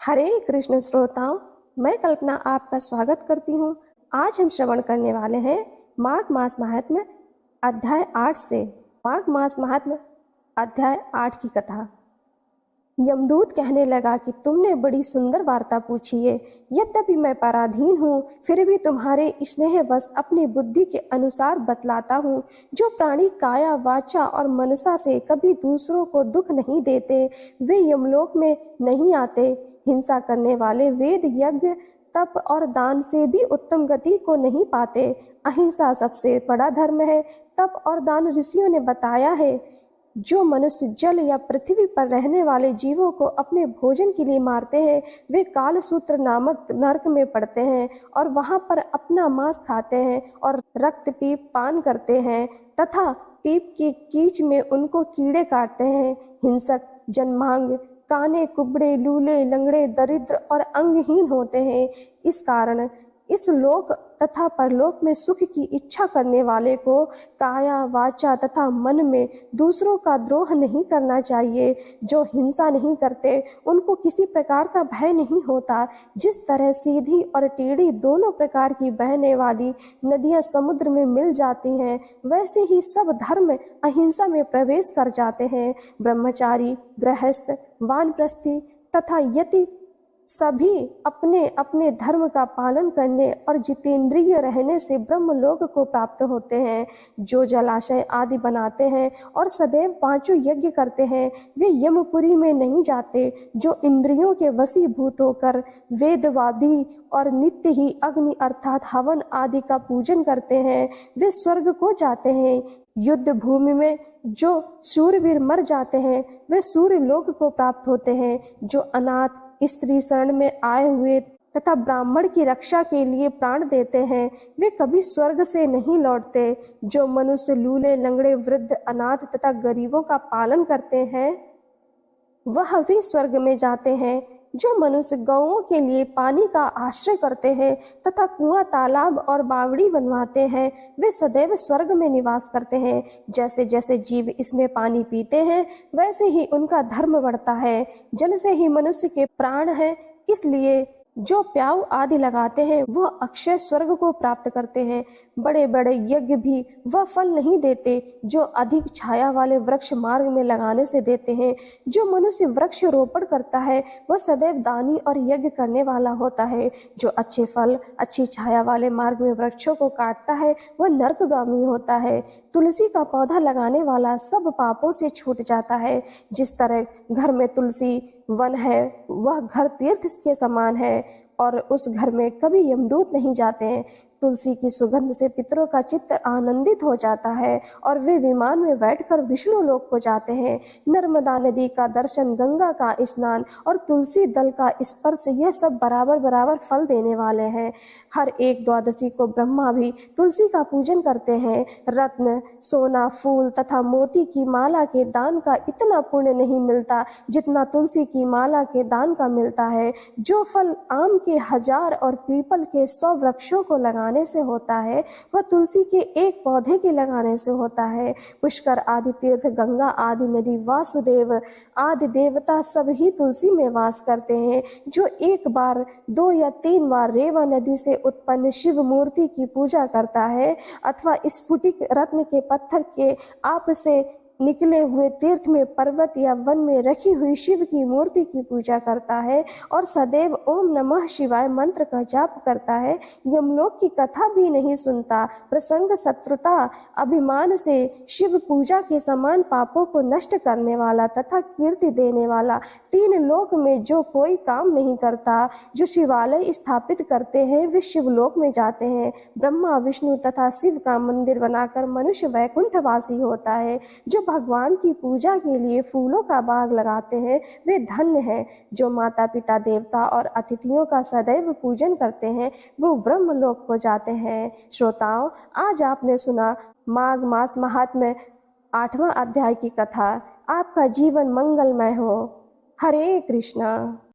हरे कृष्ण श्रोताओं, मैं कल्पना आपका स्वागत करती हूँ। आज हम श्रवण करने वाले हैं माघ मास महात्म्य अध्याय 8 से। माघ मास महात्म्य अध्याय 8 की कथा। यमदूत कहने लगा कि तुमने बड़ी सुंदर वार्ता पूछी है। यद्यपि मैं पराधीन हूँ, फिर भी तुम्हारे स्नेहवश अपनी बुद्धि के अनुसार बतलाता हूँ। जो प्राणी काया, वाचा और मनसा से कभी दूसरों को दुख नहीं देते, वे यमलोक में नहीं आते। हिंसा करने वाले वेद, यज्ञ, तप और दान से भी उत्तम गति को नहीं पाते। अहिंसा सबसे बड़ा धर्म है। तप और दान ऋषियों ने बताया है। जो मनुष्य जल या पृथ्वी पर रहने वाले जीवों को अपने भोजन के लिए मारते हैं, वे कालसूत्र नामक नरक में पड़ते हैं और वहां पर अपना मांस खाते हैं और रक्त पीप पान करते हैं तथा पीप की कीच में उनको कीड़े काटते हैं। हिंसक जन्मांग, काने, कुबड़े, लूले, लंगड़े, दरिद्र और अंगहीन होते हैं। इस कारण इस लोक तथा परलोक में सुख की इच्छा करने वाले को काया, वाचा तथा मन में दूसरों का द्रोह नहीं करना चाहिए। जो हिंसा नहीं करते, उनको किसी प्रकार का भय नहीं होता। जिस तरह सीधी और टेढ़ी दोनों प्रकार की बहने वाली नदियां समुद्र में मिल जाती हैं, वैसे ही सब धर्म अहिंसा में प्रवेश कर जाते हैं। ब्रह्मचारी, गृहस्थ, वानप्रस्थी तथा यति सभी अपने अपने धर्म का पालन करने और जितेंद्रिय रहने से ब्रह्मलोक को प्राप्त होते हैं। जो जलाशय आदि बनाते हैं और सदैव पांचों यज्ञ करते हैं, वे यमपुरी में नहीं जाते। जो इंद्रियों के वशीभूत होकर वेदवादी और नित्य ही अग्नि अर्थात हवन आदि का पूजन करते हैं, वे स्वर्ग को जाते हैं। युद्ध भूमि में जो शूरवीर मर जाते हैं, वे सूर्य लोक को प्राप्त होते हैं। जो अनाथ, स्त्री शरण में आए हुए तथा ब्राह्मण की रक्षा के लिए प्राण देते हैं, वे कभी स्वर्ग से नहीं लौटते। जो मनुष्य लूले, लंगड़े, वृद्ध, अनाथ तथा गरीबों का पालन करते हैं, वह भी स्वर्ग में जाते हैं। जो मनुष्य गौओं के लिए पानी का आश्रय करते हैं तथा कुआं, तालाब और बावड़ी बनवाते हैं, वे सदैव स्वर्ग में निवास करते हैं। जैसे जैसे जीव इसमें पानी पीते हैं, वैसे ही उनका धर्म बढ़ता है। जल से ही मनुष्य के प्राण है, इसलिए जो प्याऊ आदि लगाते हैं, वह अक्षय स्वर्ग को प्राप्त करते हैं। बड़े बड़े यज्ञ भी वह फल नहीं देते जो अधिक छाया वाले वृक्ष मार्ग में लगाने से देते हैं। जो मनुष्य वृक्ष रोपण करता है, वह सदैव दानी और यज्ञ करने वाला होता है। जो अच्छे फल, अच्छी छाया वाले मार्ग में वृक्षों को काटता है, वह नरकगामी होता है। तुलसी का पौधा लगाने वाला सब पापों से छूट जाता है। जिस तरह घर में तुलसी वन है, वह घर तीर्थ के समान है और उस घर में कभी यमदूत नहीं जाते हैं। तुलसी की सुगंध से पितरों का चित्त आनंदित हो जाता है और वे विमान में बैठकर विष्णु लोक को जाते हैं। नर्मदा नदी का दर्शन, गंगा का स्नान और तुलसी दल का स्पर्श, यह सब बराबर बराबर फल देने वाले हैं। हर एक द्वादशी को ब्रह्मा भी तुलसी का पूजन करते हैं। रत्न, सोना, फूल तथा मोती की माला के दान का इतना पुण्य नहीं मिलता जितना तुलसी की माला के दान का मिलता है। जो फल आम के 1000 और पीपल के 100 वृक्षों को लगाने से होता है, वह तुलसी के एक पौधे के लगाने से होता है। पुष्कर आदि तीर्थ, गंगा आदि नदी, वासुदेव आदि देवता सब ही तुलसी में वास करते हैं। जो एक बार, 2 या 3 बार रेवा नदी से उत्पन्न शिव मूर्ति की पूजा करता है अथवा स्फुटिक रत्न के पत्थर के आप से निकले हुए तीर्थ में, पर्वत या वन में रखी हुई शिव की मूर्ति की पूजा करता है और सदैव ओम नमः शिवाय मंत्र का जाप करता है, यमलोक की कथा भी नहीं सुनता। प्रसंग, शत्रुता, अभिमान से शिव पूजा के समान पापों को नष्ट करने वाला तथा कीर्ति देने वाला, 3 लोक में जो कोई काम नहीं करता। जो शिवालय स्थापित करते हैं, वे शिवलोक में जाते हैं। ब्रह्मा, विष्णु तथा शिव का मंदिर बनाकर मनुष्य वैकुंठवासी होता है। जो भगवान की पूजा के लिए फूलों का बाग लगाते हैं, वे धन्य हैं। जो माता पिता, देवता और अतिथियों का सदैव पूजन करते हैं, वो ब्रह्मलोक को जाते हैं। श्रोताओं, आज आपने सुना माघ मास महात्म्य 8वां अध्याय की कथा। आपका जीवन मंगलमय हो। हरे कृष्णा।